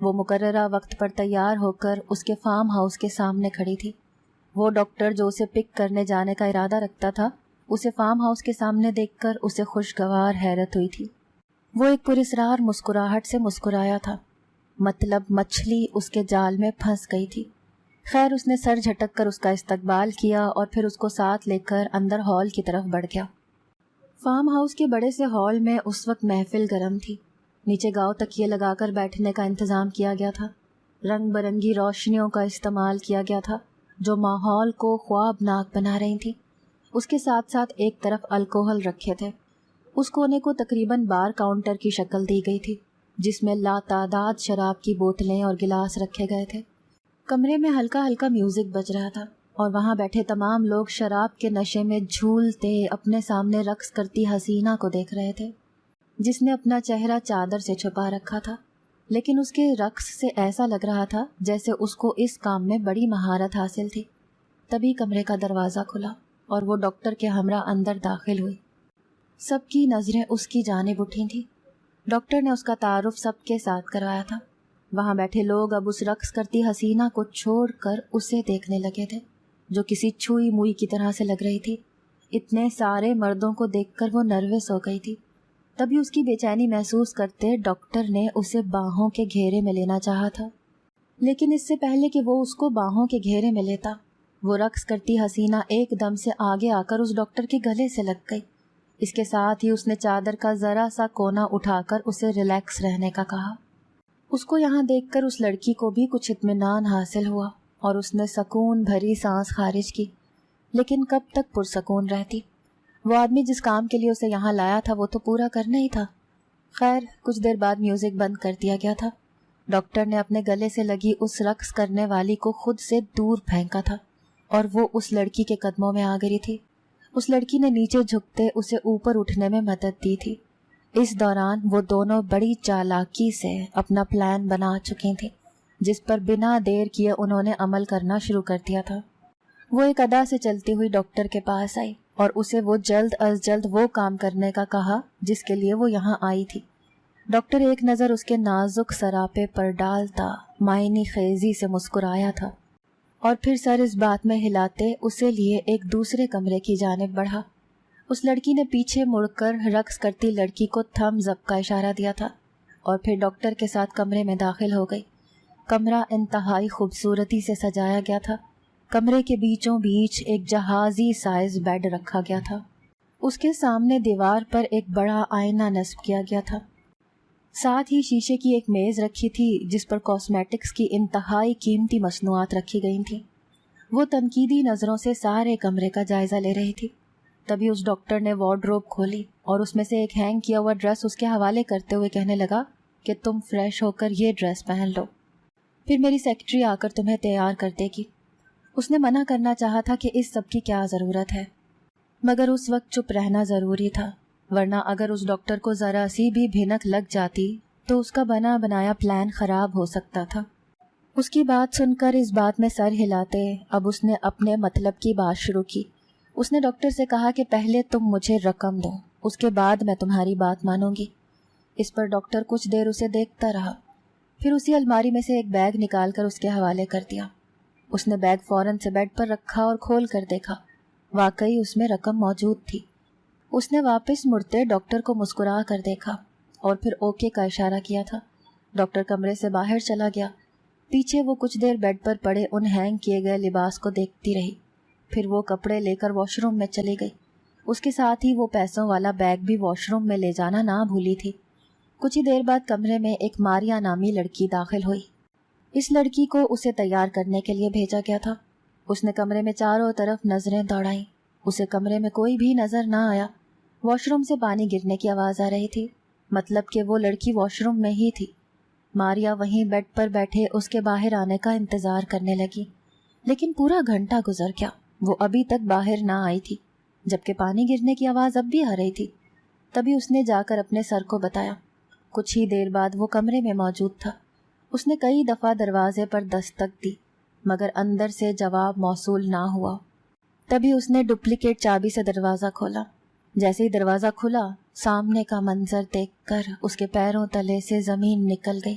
وہ مقررہ وقت پر تیار ہو کر اس کے فارم ہاؤس کے سامنے کھڑی تھی۔ وہ ڈاکٹر جو اسے پک کرنے جانے کا ارادہ رکھتا تھا، اسے فارم ہاؤس کے سامنے دیکھ کر اسے خوشگوار حیرت ہوئی تھی۔ وہ ایک پراسرار مسکراہٹ سے مسکرایا تھا، مطلب مچھلی اس کے جال میں پھنس گئی تھی۔ خیر، اس نے سر جھٹک کر اس کا استقبال کیا اور پھر اس کو ساتھ لے کر اندر ہال کی طرف بڑھ گیا۔ فارم ہاؤس کے بڑے سے ہال میں اس وقت محفل گرم تھی۔ نیچے گاؤ تکیے لگا کر بیٹھنے کا انتظام کیا گیا تھا۔ رنگ برنگی روشنیوں کا استعمال کیا گیا تھا جو ماحول کو خوابناک بنا رہی تھی۔ اس کے ساتھ ساتھ ایک طرف الکوہل رکھے تھے۔ اس کونے کو تقریباً بار کاؤنٹر کی شکل دی گئی تھی جس میں لاتعداد شراب کی بوتلیں اور گلاس رکھے گئے تھے۔ کمرے میں ہلکا ہلکا میوزک بج رہا تھا اور وہاں بیٹھے تمام لوگ شراب کے نشے میں جھولتے اپنے سامنے رقص کرتی حسینہ کو دیکھ رہے تھے، جس نے اپنا چہرہ چادر سے چھپا رکھا تھا، لیکن اس کے رقص سے ایسا لگ رہا تھا جیسے اس کو اس کام میں بڑی مہارت حاصل تھی۔ تبھی کمرے کا دروازہ کھلا اور وہ ڈاکٹر کے ہمراہ اندر داخل ہوئی۔ سب کی نظریں اس کی جانب اٹھی تھیں۔ ڈاکٹر نے اس کا تعارف سب کے ساتھ کروایا تھا۔ وہاں بیٹھے لوگ اب اس رقص کرتی حسینہ کو چھوڑ کر اسے دیکھنے لگے تھے جو کسی چھوئی موئی کی طرح سے لگ رہی تھی۔ اتنے سارے مردوں کو دیکھ کر وہ نروس ہو گئی تھی۔ تبھی اس کی بے چینی محسوس کرتے ڈاکٹر نے اسے باہوں کے گھیرے میں لینا چاہا تھا، لیکن اس سے پہلے کہ وہ اس کو باہوں کے گھیرے میں لیتا، وہ رقص کرتی حسینہ ایک دم سے آگے آ کر اس ڈاکٹر کے گلے سے لگ گئی۔ اس کے ساتھ ہی اس نے چادر کا ذرا سا کونا اٹھا کر اسے ریلیکس رہنے کا کہا۔ اس کو یہاں دیکھ کر اس لڑکی کو بھی کچھ اطمینان حاصل ہوا اور اس نے سکون بھری سانس خارج کی، لیکن کب تک پرسکون رہتی؟ وہ آدمی جس کام کے لیے اسے یہاں لایا تھا وہ تو پورا کرنا ہی تھا۔ خیر، کچھ دیر بعد میوزک بند کر دیا گیا تھا۔ ڈاکٹر نے اپنے گلے سے لگی اس رقص کرنے والی کو خود سے دور پھینکا تھا اور وہ اس لڑکی کے قدموں میں آ گئی تھی۔ اس لڑکی نے نیچے جھکتے اسے اوپر اٹھنے میں مدد دی تھی۔ اس دوران وہ دونوں بڑی چالاکی سے اپنا پلان بنا چکی تھیں جس پر بنا دیر کیے انہوں نے عمل کرنا شروع کر دیا تھا۔ وہ ایک ادا سے چلتی ہوئی ڈاکٹر کے پاس آئی اور اسے وہ جلد از جلد وہ کام کرنے کا کہا جس کے لیے وہ یہاں آئی تھی۔ ڈاکٹر ایک نظر اس کے نازک سراپے پر ڈالتا معنی خیزی سے مسکرایا تھا اور پھر سر اس بات میں ہلاتے اسے لیے ایک دوسرے کمرے کی جانب بڑھا۔ اس لڑکی نے پیچھے مڑ کر رقص کرتی لڑکی کو تھمز اپ کا اشارہ دیا تھا اور پھر ڈاکٹر کے ساتھ کمرے میں داخل ہو گئی۔ کمرہ انتہائی خوبصورتی سے سجایا گیا تھا۔ کمرے کے بیچوں بیچ ایک جہازی سائز بیڈ رکھا گیا تھا۔ اس کے سامنے دیوار پر ایک بڑا آئینہ نصب کیا گیا تھا۔ ساتھ ہی شیشے کی ایک میز رکھی تھی جس پر کاسمیٹکس کی انتہائی قیمتی مصنوعات رکھی گئی تھیں۔ وہ تنقیدی نظروں سے سارے کمرے کا جائزہ لے رہی تھی۔ تبھی اس ڈاکٹر نے وارڈروب کھولی اور اس میں سے ایک ہینگ کیا ہوا ڈریس اس کے حوالے کرتے ہوئے کہنے لگا کہ تم فریش ہو کر یہ ڈریس پہن لو، پھر میری سیکرٹری آ کر تمہیں تیار کر دے گی۔ اس نے منع کرنا چاہا تھا کہ اس سب کی کیا ضرورت ہے، مگر اس وقت چپ رہنا ضروری تھا، ورنہ اگر اس ڈاکٹر کو ذرا سی بھی بھنک لگ جاتی تو اس کا بنا بنایا پلان خراب ہو سکتا تھا۔ اس کی بات سن کر اس بات میں سر ہلاتے اب اس نے اپنے مطلب کی بات شروع کی۔ اس نے ڈاکٹر سے کہا کہ پہلے تم مجھے رقم دو، اس کے بعد میں تمہاری بات مانوں گی۔ اس پر ڈاکٹر کچھ دیر اسے دیکھتا رہا، پھر اسی الماری میں سے ایک بیگ نکال کر اس کے حوالے کر دیا۔ اس نے بیگ فوراً سے بیڈ پر رکھا اور کھول کر دیکھا، واقعی اس میں رقم موجود تھی۔ اس نے واپس مڑتے ڈاکٹر کو مسکرا کر دیکھا اور پھر اوکے کا اشارہ کیا تھا۔ ڈاکٹر کمرے سے باہر چلا گیا۔ پیچھے وہ کچھ دیر بیڈ پر پڑے ان ہینگ کیے گئے لباس کو دیکھتی رہی، پھر وہ کپڑے لے کر واش روم میں چلی گئی۔ اس کے ساتھ ہی وہ پیسوں والا بیگ بھی واش روم میں لے جانا نہ بھولی تھی۔ کچھ ہی دیر بعد کمرے میں ایک ماریا نامی لڑکی داخل ہوئی۔ اس لڑکی کو اسے تیار کرنے کے لیے بھیجا گیا تھا۔ اس نے کمرے میں چاروں طرف نظریں دوڑائیں، اسے کمرے میں کوئی بھی نظر نہ آیا۔ واش روم سے پانی گرنے کی آواز آ رہی تھی، مطلب کہ وہ لڑکی واش روم میں ہی تھی۔ ماریا وہیں بیڈ پر بیٹھے اس کے باہر آنے کا انتظار کرنے لگی، لیکن پورا گھنٹہ گزر گیا، وہ ابھی تک باہر نہ آئی تھی، جبکہ پانی گرنے کی آواز اب بھی آ رہی تھی۔ تبھی اس نے جا کر اپنے سر کو بتایا۔ کچھ ہی دیر بعد وہ کمرے میں موجود تھا۔ اس نے کئی دفعہ دروازے پر دستک دی، مگر اندر سے جواب موصول نہ ہوا۔ تبھی اس نے ڈپلیکیٹ چابی سے دروازہ کھولا۔ جیسے ہی دروازہ کھلا، سامنے کا منظر دیکھ کر اس کے پیروں تلے سے زمین نکل گئی۔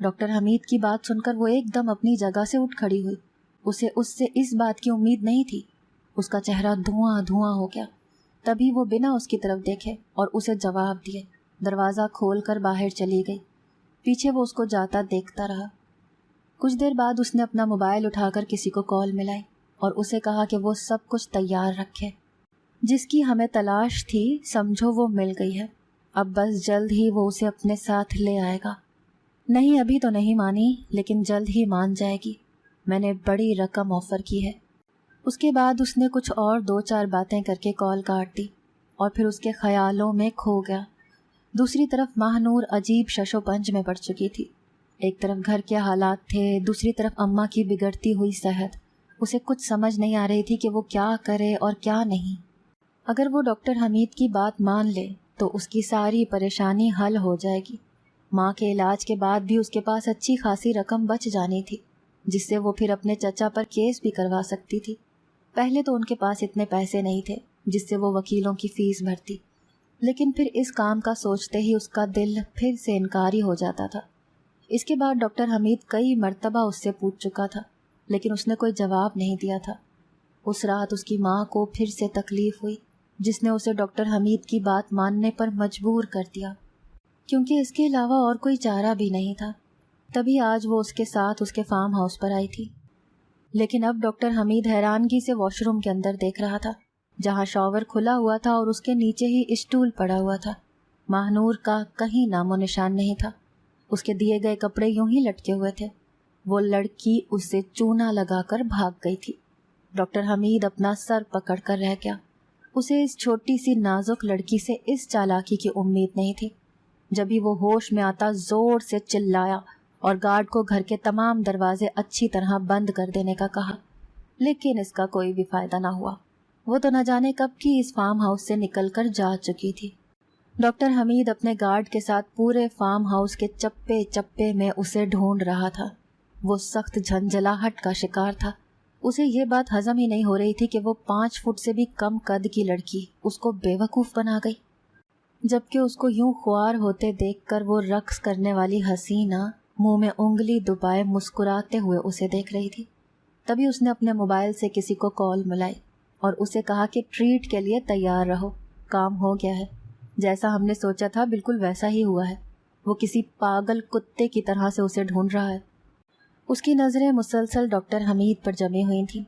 ڈاکٹر حمید کی بات سن کر وہ ایک دم اپنی جگہ سے اٹھ کھڑی ہوئی۔ اسے اس سے اس بات کی امید نہیں تھی۔ اس کا چہرہ دھواں دھواں ہو گیا۔ تبھی وہ بنا اس کی طرف دیکھے اور اسے جواب دیے دروازہ کھول کر باہر چلی گئی۔ پیچھے وہ اس کو جاتا دیکھتا رہا۔ کچھ دیر بعد اس نے اپنا موبائل اٹھا کر کسی کو کال ملائی اور اسے کہا کہ وہ سب کچھ تیار رکھے، جس کی ہمیں تلاش تھی سمجھو وہ مل گئی ہے، اب بس جلد ہی وہ اسے اپنے ساتھ لے آئے گا۔ نہیں ابھی تو نہیں مانی، لیکن جلد ہی مان جائے گی، میں نے بڑی رقم آفر کی ہے۔ اس کے بعد اس نے کچھ اور 2-4 باتیں کر کے کال کاٹ دی اور پھر اس کے خیالوں میں کھو گیا۔ دوسری طرف ماہ نور عجیب شش و پنج میں پڑ چکی تھی۔ ایک طرف گھر کے حالات تھے، دوسری طرف اماں کی بگڑتی ہوئی صحت۔ اسے کچھ سمجھ نہیں آ رہی تھی کہ وہ کیا کرے اور کیا نہیں۔ اگر وہ ڈاکٹر حمید کی بات مان لے تو اس کی ساری پریشانی حل ہو جائے گی۔ ماں کے علاج کے بعد بھی اس کے پاس اچھی خاصی رقم بچ جانی تھی، جس سے وہ پھر اپنے چچا پر کیس بھی کروا سکتی تھی۔ پہلے تو ان کے پاس اتنے پیسے نہیں تھے جس سے وہ وکیلوں کی فیس بھرتی، لیکن پھر اس کام کا سوچتے ہی اس کا دل پھر سے انکاری ہو جاتا تھا۔ اس کے بعد ڈاکٹر حمید کئی مرتبہ اس سے پوچھ چکا تھا، لیکن اس نے کوئی جواب نہیں دیا تھا۔ اس رات اس کی ماں کو پھر سے تکلیف ہوئی، جس نے اسے ڈاکٹر حمید کی بات ماننے پر مجبور کر دیا، کیونکہ اس کے علاوہ اور کوئی چارہ بھی نہیں تھا۔ تبھی آج وہ اس کے ساتھ اس کے فارم ہاؤس پر آئی تھی، لیکن اب ڈاکٹر حمید حیرانگی سے واش روم کے اندر دیکھ رہا تھا، جہاں شاور کھلا ہوا تھا اور اس کے نیچے ہی اسٹول پڑا ہوا تھا۔ ماہ نور کا کہیں نام و نشان نہیں تھا۔ اس کے دیے گئے کپڑے یوں ہی لٹکے ہوئے تھے۔ وہ لڑکی اس سے چونا لگا کر بھاگ گئی تھی۔ ڈاکٹر حمید اپنا سر پکڑ کر رہ گیا۔ اسے اس چھوٹی سی نازک لڑکی سے اس چالاکی کی امید نہیں تھی۔ جبھی وہ ہوش میں آتا زور سے چلایا اور گارڈ کو گھر کے تمام دروازے اچھی طرح بند کر دینے کا کہا، لیکن اس کا کوئی بھی فائدہ نہ ہوا۔ وہ تو نہ جانے کب کی اس فارم ہاؤس سے نکل کر جا چکی تھی۔ ڈاکٹر حمید اپنے گارڈ کے ساتھ پورے فارم ہاؤس کے چپے چپے میں اسے ڈھونڈ رہا تھا۔ وہ سخت جھنجھلاہٹ کا شکار تھا۔ اسے یہ بات ہضم ہی نہیں ہو رہی تھی کہ وہ 5 فٹ سے بھی کم قد کی لڑکی اس کو بے وقوف بنا گئی، جبکہ اس کو یوں خوار ہوتے دیکھ کر وہ رقص کرنے والی حسینہ منہ میں انگلی دبائے مسکراتے ہوئے اسے دیکھ رہی تھی۔ تبھی اس نے اپنے موبائل سے کسی کو کال ملائی اور اسے کہا کہ ٹریٹ کے لیے تیار رہو، کام ہو گیا ہے۔ جیسا ہم نے سوچا تھا بالکل ویسا ہی ہوا ہے۔ وہ کسی پاگل کتے کی طرح سے اسے ڈھونڈ رہا ہے۔ اس کی نظریں مسلسل ڈاکٹر حمید پر جمی ہوئی تھیں۔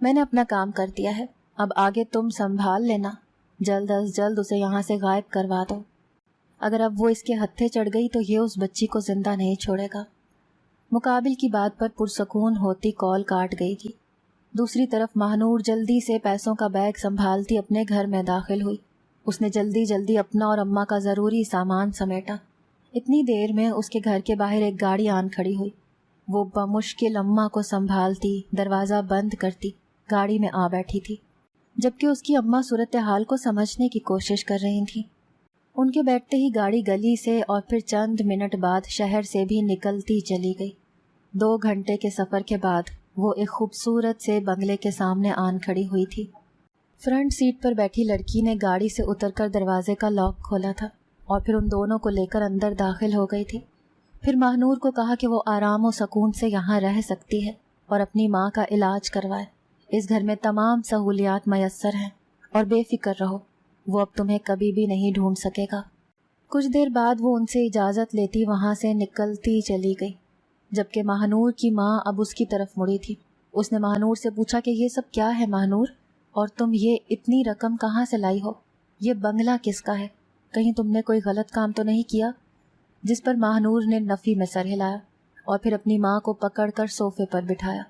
میں نے اپنا کام کر دیا ہے، اب آگے تم سنبھال لینا، جلد از جلد اسے یہاں سے غائب کروا دو۔ اگر اب وہ اس کے ہتھے چڑھ گئی تو یہ اس بچی کو زندہ نہیں چھوڑے گا۔ مقابل کی بات پر پرسکون ہوتی کال کاٹ گئی تھی۔ دوسری طرف ماہ نور جلدی سے پیسوں کا بیگ سنبھالتی اپنے گھر میں داخل ہوئی۔ اس نے جلدی جلدی اپنا اور اماں کا ضروری سامان سمیٹا۔ اتنی دیر میں اس کے گھر کے باہر ایک گاڑی آن کھڑی ہوئی۔ وہ بمشکل اماں کو سنبھالتی دروازہ بند کرتی گاڑی میں آ بیٹھی تھی، جبکہ اس کی اماں صورتحال کو سمجھنے کی کوشش کر رہی تھیں۔ ان کے بیٹھتے ہی گاڑی گلی سے اور پھر چند منٹ بعد شہر سے بھی نکلتی چلی گئی۔ 2 گھنٹے کے سفر کے بعد وہ ایک خوبصورت سے بنگلے کے سامنے آن کھڑی ہوئی تھی۔ فرنٹ سیٹ پر بیٹھی لڑکی نے گاڑی سے اتر کر دروازے کا لاک کھولا تھا اور پھر ان دونوں کو لے کر اندر داخل ہو گئی تھی۔ پھر ماہ نور کو کہا کہ وہ آرام و سکون سے یہاں رہ سکتی ہے اور اپنی ماں کا علاج کروائے۔ اس گھر میں تمام سہولیات میسر ہیں اور بے فکر رہو، وہ اب تمہیں کبھی بھی نہیں ڈھونڈ سکے گا۔ کچھ دیر بعد وہ ان سے اجازت لیتی وہاں سے نکلتی چلی گئی، جبکہ ماہ نور کی ماں اب اس کی طرف مڑی تھی۔ اس نے ماہ نور سے پوچھا کہ یہ سب کیا ہے ماہ نور، اور تم یہ اتنی رقم کہاں سے لائی ہو؟ یہ بنگلہ کس کا ہے؟ کہیں تم نے کوئی غلط کام تو نہیں کیا؟ جس پر ماہ نور نے نفی میں سر ہلایا اور پھر اپنی ماں کو پکڑ کر صوفے پر بٹھایا۔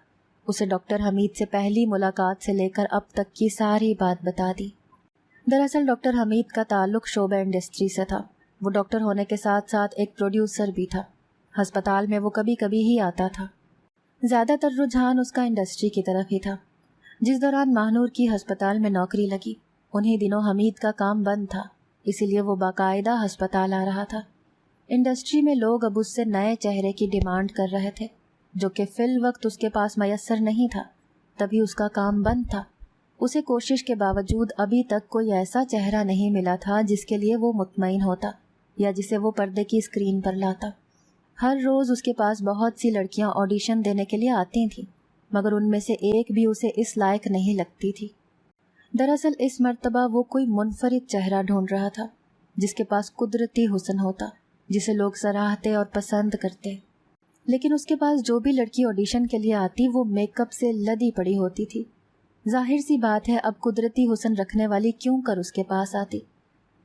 اسے ڈاکٹر حمید سے پہلی ملاقات سے لے کر اب تک کی ساری بات بتا دی۔ دراصل ڈاکٹر حمید کا تعلق شعبہ انڈسٹری سے تھا۔ وہ ڈاکٹر ہونے کے ساتھ ساتھ ایک پروڈیوسر بھی تھا۔ ہسپتال میں وہ کبھی کبھی ہی آتا تھا۔ زیادہ تر رجحان اس کا انڈسٹری کی طرف ہی تھا۔ جس دوران ماہ نور کی ہسپتال میں نوکری لگی، انہی دنوں حمید کا کام بند تھا، اسی لیے وہ باقاعدہ ہسپتال آ رہا تھا۔ انڈسٹری میں لوگ اب اس سے نئے چہرے کی ڈیمانڈ کر رہے تھے، جو کہ فی الوقت اس کے پاس میسر نہیں تھا، تبھی اس کا کام بند تھا۔ اسے کوشش کے باوجود ابھی تک کوئی ایسا چہرہ نہیں ملا تھا جس کے لیے وہ مطمئن ہوتا یا جسے وہ پردے کی اسکرین پر لاتا۔ ہر روز اس کے پاس بہت سی لڑکیاں آڈیشن دینے کے لیے آتی تھیں، مگر ان میں سے ایک بھی اسے اس لائق نہیں لگتی تھی۔ دراصل اس مرتبہ وہ کوئی منفرد چہرہ ڈھونڈ رہا تھا جس کے پاس قدرتی حسن ہوتا، جسے لوگ سراہتے اور پسند کرتے، لیکن اس کے پاس جو بھی لڑکی آڈیشن کے لیے آتی وہ میک اپ سے لدی پڑی ہوتی تھی۔ ظاہر سی بات ہے اب قدرتی حسن رکھنے والی کیوں کر اس کے پاس آتی۔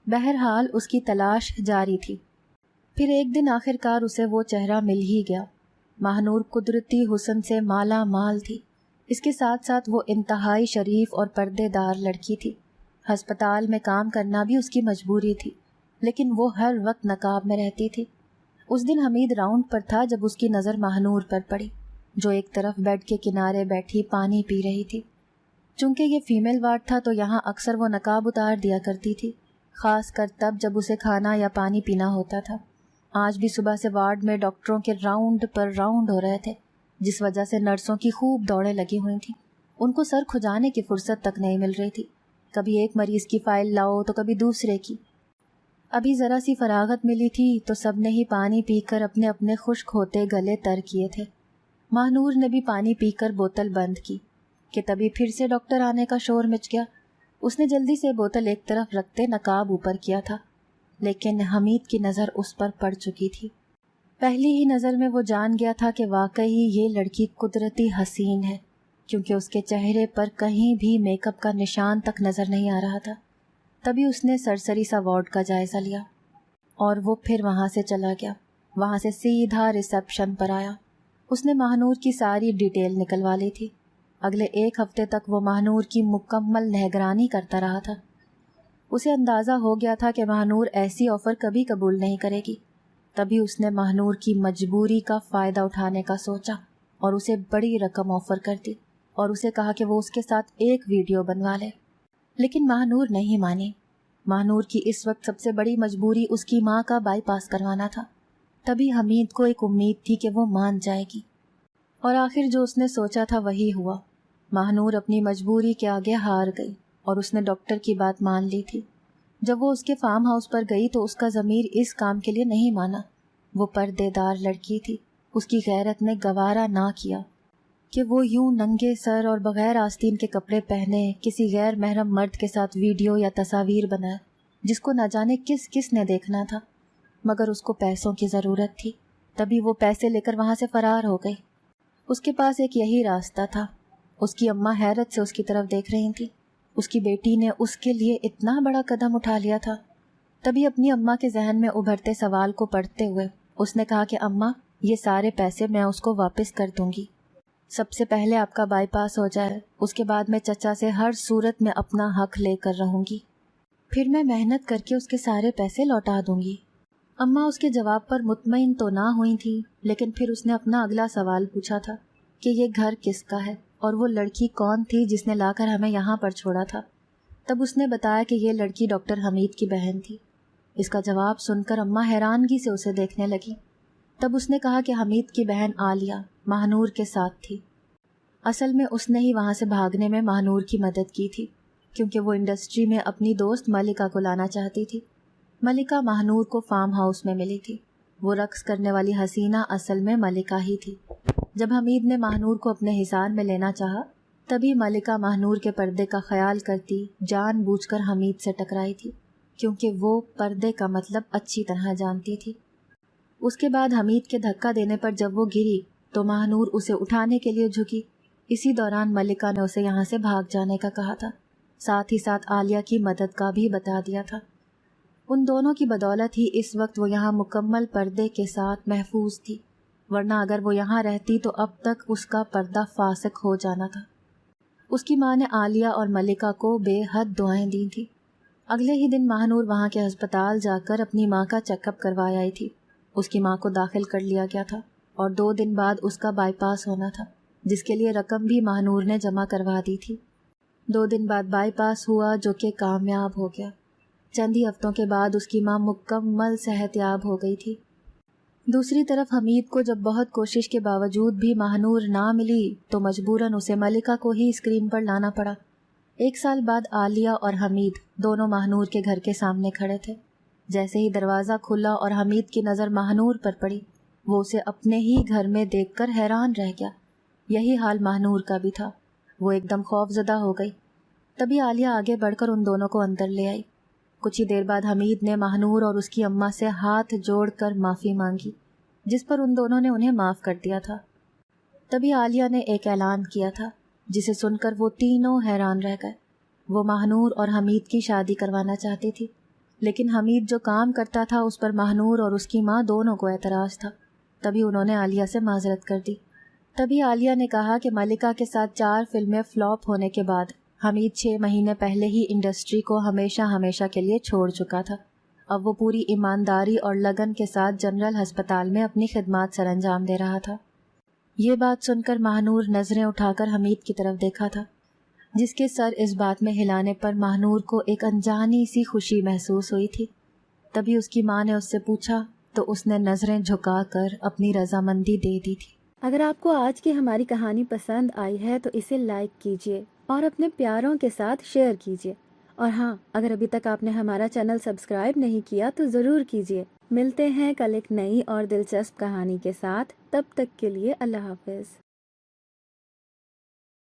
بہرحال اس کی تلاش جاری تھی۔ پھر ایک دن آخر کار اسے وہ چہرہ مل ہی گیا۔ ماہنور قدرتی حسن سے مالا مال تھی، اس کے ساتھ ساتھ وہ انتہائی شریف اور پردے دار لڑکی تھی۔ ہسپتال میں کام کرنا بھی اس کی مجبوری تھی، لیکن وہ ہر وقت نقاب میں رہتی تھی۔ اس دن حمید راؤنڈ پر تھا جب اس کی نظر ماہنور پر پڑی، جو ایک طرف بیڈ کے کنارے بیٹھی پانی پی رہی تھی۔ چونکہ یہ فیمیل وارڈ تھا تو یہاں اکثر وہ نقاب اتار دیا کرتی تھی، خاص کر تب جب اسے کھانا یا پانی پینا ہوتا تھا۔ آج بھی صبح سے وارڈ میں ڈاکٹروں کے راؤنڈ پر راؤنڈ ہو رہے تھے، جس وجہ سے نرسوں کی خوب دوڑیں لگی ہوئی تھیں۔ ان کو سر کھجانے کی فرصت تک نہیں مل رہی تھی، کبھی ایک مریض کی فائل لاؤ تو کبھی دوسرے کی۔ ابھی ذرا سی فراغت ملی تھی تو سب نے ہی پانی پی کر اپنے اپنے خشک ہوتے گلے تر کیے تھے۔ ماہنور نے بھی پانی پی کر بوتل بند کی کہ تبھی پھر سے ڈاکٹر آنے کا شور مچ گیا۔ اس نے جلدی سے بوتل ایک طرف رکھتے نقاب اوپر کیا تھا، لیکن حمید کی نظر اس پر پڑ چکی تھی۔ پہلی ہی نظر میں وہ جان گیا تھا کہ واقعی یہ لڑکی قدرتی حسین ہے، کیونکہ اس کے چہرے پر کہیں بھی میک اپ کا نشان تک نظر نہیں آ رہا تھا۔ تبھی اس نے سرسری سا وارڈ کا جائزہ لیا اور وہ پھر وہاں سے چلا گیا۔ وہاں سے سیدھا ریسیپشن پر آیا۔ اس نے ماہنور کی ساری ڈیٹیل نکلوا لی تھی۔ اگلے ایک ہفتے تک وہ ماہنور کی مکمل نگرانی کرتا رہا تھا۔ اسے اندازہ ہو گیا تھا کہ ماہنور ایسی آفر کبھی قبول نہیں کرے گی۔ تبھی اس نے ماہنور کی مجبوری کا فائدہ اٹھانے کا سوچا اور اسے بڑی رقم آفر کر دی اور اسے کہا کہ وہ اس کے ساتھ ایک ویڈیو بنوا لے، لیکن ماہنور نہیں مانی۔ ماہنور کی اس وقت سب سے بڑی مجبوری اس کی ماں کا بائی پاس کروانا تھا۔ تبھی حمید کو ایک امید تھی کہ وہ مان جائے گی، اور آخر جو اس نے سوچا تھا وہی ہوا۔ ماہنور اپنی مجبوری کے آگے ہار گئی اور اس نے ڈاکٹر کی بات مان لی تھی۔ جب وہ اس کے فارم ہاؤس پر گئی تو اس کا ضمیر اس کام کے لیے نہیں مانا۔ وہ پردے دار لڑکی تھی، اس کی غیرت نے گوارا نہ کیا کہ وہ یوں ننگے سر اور بغیر آستین کے کپڑے پہنے کسی غیر محرم مرد کے ساتھ ویڈیو یا تصاویر بنائے، جس کو نہ جانے کس کس نے دیکھنا تھا۔ مگر اس کو پیسوں کی ضرورت تھی، تبھی وہ پیسے لے کر وہاں سے فرار ہو گئی۔ اس کے پاس ایک یہی راستہ تھا۔ اس کی اماں حیرت سے اس کی طرف دیکھ رہی تھی۔ اس کی بیٹی نے اس کے لیے اتنا بڑا قدم اٹھا لیا تھا۔ تبھی اپنی اماں کے ذہن میں ابھرتے سوال کو پڑھتے ہوئے اس نے کہا کہ اماں، یہ سارے پیسے میں اس کو واپس کر دوں گی، سب سے پہلے آپ کا بائی پاس ہو جائے، اس کے بعد میں چچا سے ہر صورت میں اپنا حق لے کر رہوں گی، پھر میں محنت کر کے اس کے سارے پیسے لوٹا دوں گی۔ اماں اس کے جواب پر مطمئن تو نہ ہوئی تھی، لیکن پھر اس نے اپنا اگلا سوال پوچھا تھا کہ یہ گھر کس کا ہے اور وہ لڑکی کون تھی جس نے لا کر ہمیں یہاں پر چھوڑا تھا۔ تب اس نے بتایا کہ یہ لڑکی ڈاکٹر حمید کی بہن تھی۔ اس کا جواب سن کر اماں حیرانگی سے اسے دیکھنے لگی۔ تب اس نے کہا کہ حمید کی بہن عالیہ ماہنور کے ساتھ تھی۔ اصل میں اس نے ہی وہاں سے بھاگنے میں ماہنور کی مدد کی تھی، کیونکہ وہ انڈسٹری میں اپنی دوست ملکہ کو لانا چاہتی تھی۔ ملکہ ماہنور کو فارم ہاؤس میں ملی تھی۔ وہ رقص کرنے والی حسینہ اصل میں ملکہ ہی تھی۔ جب حمید نے ماہنور کو اپنے حصار میں لینا چاہا، تبھی ملکہ ماہنور کے پردے کا خیال کرتی جان بوجھ کر حمید سے ٹکرائی تھی، کیونکہ وہ پردے کا مطلب اچھی طرح جانتی تھی۔ اس کے بعد حمید کے دھکا دینے پر جب وہ گری تو ماہنور اسے اٹھانے کے لیے جھکی۔ اسی دوران ملکہ نے اسے یہاں سے بھاگ جانے کا کہا تھا، ساتھ ہی ساتھ عالیہ کی مدد کا بھی بتا دیا تھا۔ ان دونوں کی بدولت ہی اس وقت وہ یہاں مکمل پردے کے ساتھ محفوظ تھی، ورنہ اگر وہ یہاں رہتی تو اب تک اس کا پردہ فاسق ہو جانا تھا۔ اس کی ماں نے عالیہ اور ملکہ کو بے حد دعائیں دی تھیں۔ اگلے ہی دن ماہنور وہاں کے ہسپتال جا کر اپنی ماں کا چیک اپ کروائی آئی تھی۔ اس کی ماں کو داخل کر لیا گیا تھا اور 2 دن بعد اس کا بائی پاس ہونا تھا، جس کے لیے رقم بھی ماہنور نے جمع کروا دی تھی۔ 2 دن بعد بائی پاس ہوا، جو کہ کامیاب ہو گیا۔ چند ہی ہفتوں کے بعد اس کی ماں مکمل صحت یاب ہو گئی تھی۔ دوسری طرف حمید کو جب بہت کوشش کے باوجود بھی ماہنور نہ ملی تو مجبوراً اسے ملکہ کو ہی اسکرین پر لانا پڑا۔ 1 سال بعد عالیہ اور حمید دونوں ماہنور کے گھر کے سامنے کھڑے تھے۔ جیسے ہی دروازہ کھلا اور حمید کی نظر ماہنور پر پڑی، وہ اسے اپنے ہی گھر میں دیکھ کر حیران رہ گیا۔ یہی حال ماہنور کا بھی تھا۔ وہ ایک دم خوف زدہ ہو گئی۔ تبھی عالیہ آگے بڑھ کر ان دونوں کو اندر لے آئی۔ کچھ ہی دیر بعد حمید نے ماہنور اور اس کی اماں سے ہاتھ جوڑ کر معافی مانگی، جس پر ان دونوں نے انہیں معاف کر دیا تھا۔ تبھی عالیہ نے ایک اعلان کیا تھا جسے سن کر وہ تینوں حیران رہ گئے۔ وہ ماہنور اور حمید کی شادی کروانا چاہتی تھی، لیکن حمید جو کام کرتا تھا اس پر ماہنور اور اس کی ماں دونوں کو اعتراض تھا۔ تبھی انہوں نے عالیہ سے معذرت کر دی۔ تبھی عالیہ نے کہا کہ ملکہ کے ساتھ 4 فلمیں فلاپ ہونے کے بعد حمید 6 مہینے پہلے ہی انڈسٹری کو ہمیشہ ہمیشہ کے لیے چھوڑ چکا تھا۔ اب وہ پوری ایمانداری اور لگن کے ساتھ جنرل ہسپتال میں اپنی خدمات سر انجام دے رہا تھا۔ یہ بات سن کر ماہنور نظریں اٹھا کر حمید کی طرف دیکھا تھا، جس کے سر اس بات میں ہلانے پر ماہنور کو ایک انجانی سی خوشی محسوس ہوئی تھی۔ تبھی اس کی ماں نے اس سے پوچھا تو اس نے نظریں جھکا کر اپنی رضامندی دے دی تھی۔ اگر آپ کو آج کی ہماری کہانی پسند آئی ہے تو اسے لائک کیجیے اور اپنے پیاروں کے ساتھ شیئر کیجیے، اور ہاں، اگر ابھی تک آپ نے ہمارا چینل سبسکرائب نہیں کیا تو ضرور کیجیے۔ ملتے ہیں کل ایک نئی اور دلچسپ کہانی کے ساتھ، تب تک کے لیے اللہ حافظ۔